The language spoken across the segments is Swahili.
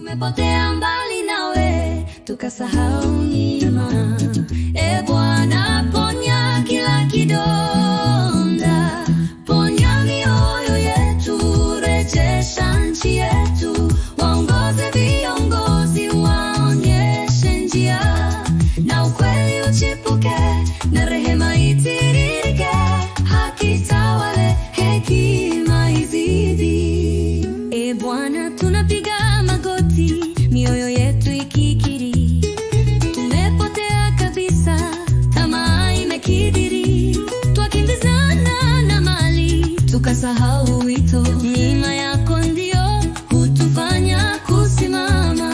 Tumepotea mbali nawe, tukasahau nyuma. E Bwana, ponya kila kidonda, ponya mioyo yetu, rejesha nchi yetu. Waongoze viongozi, waonyeshe njia, na ukweli uchipuke, na rehema itiririke, haki tawale, hekima izidi. E Bwana, tunapiga magoti, mioyo yetu ikikiri, tumepotea kabisa, tamaa imekidhiri, twakimbizana na mali, tukasahau wito. Neema yako ndio hutufanya kusimama.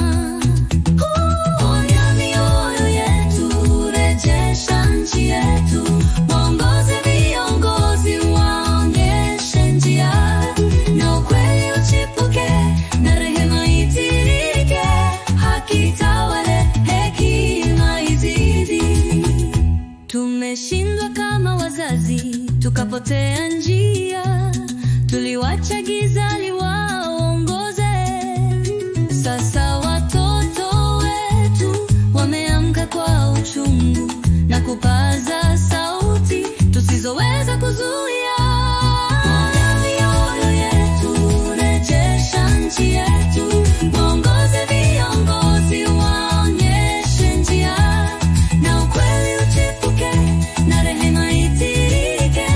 Ponya mioyo yetu, rejesha nchi yetu. Waongoze viongozi, waonyeshe njia, na ukweli uchipuke, na rehema itiririke, haki tawale, hekima izidi. Tumeshindwa kama wazazi, tukapotea njia, tuliwacha giza liwaongoze. Sasa watoto wetu wameamka kwa uchungu, na kupaza sauti tusizoweza kuzuia. Ponya mioyo yetu, rejesha nchi yetu. Waongoze viongozi, waonyeshe njia, na ukweli uchipuke, na rehema itiririke,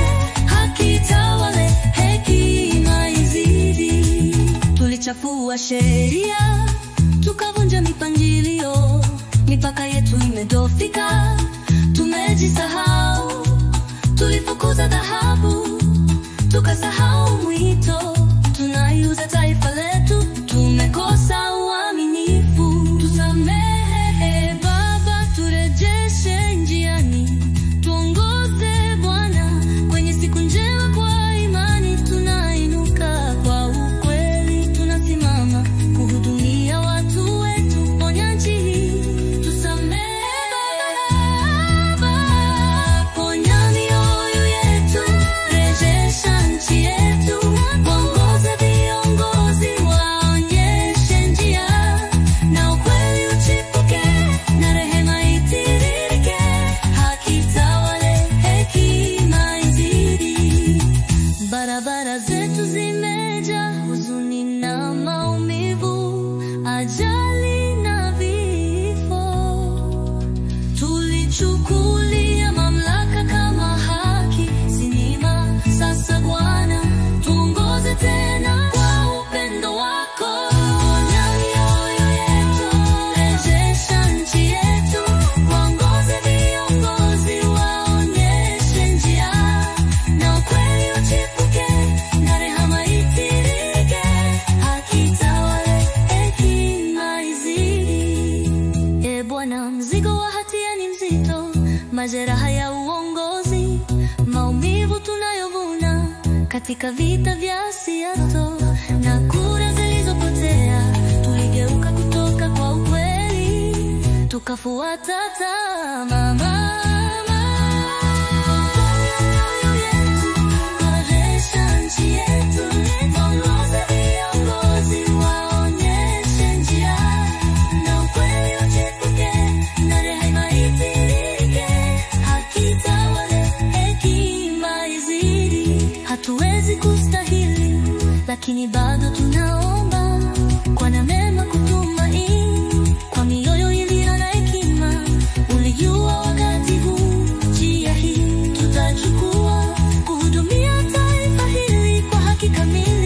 haki tawale, hekima izidi. Tulichafua sheria, tukavunja mipangilio, mipaka yetu imedhoofika, tumejisahau. Tulifukuza dhahabu, tukasahau mwito, tunaiuza taifa letu, tumekosa uaminifu. Tusamehe Baba, turejeshe njiani, tuongoze Bwana kwenye siku njema. Kwa imani tunainuka, kwa ukweli tunasimama, kuhudumia watu wetu, ponya nchi hii. Tusamehe Baba, ponya mioyo yetu, rejesha nchi yetu. Waongoze viongozi, waonyeshe njia, na ukweli uchipuke, na rehema itiririke, haki tawale, hekima izidi. Barabara zetu zimejaa huzuni na maumivu, ajali na vifo. Tulichukulia mamlaka kama haki, sinima. Sasa Bwana, tuongoze tena kwa upendo wako. Ponya mioyo yetu, rejesha nchi yetu. Waongoze viongozi, waonyeshe njia, na ukweli uchipuke, na rehema itiririke, haki tawale, hekima izidi. E Bwana, mzigo wa hatia ni mzito, majeraha ya uongozi, maumivu tunayovuna katika vita vya Seattle, na kura zilizopotea. Tuligeuka kutoka kwa ukweli, tukafuata tamaa. Rejesha nchi yetu, waongoze viongozi, waonyeshe njia, na ukweli uchipuke, na rehema itiririke, haki tawale, hekima izidi. Hatuwezi kustahili, lakini bado tunaomba kwa neema kutumaini, kwa mioyo iliyo na hekima. Ulijua wakati huu, njia hii tutachukua, kuhudumia taifa hili kwa haki kamili.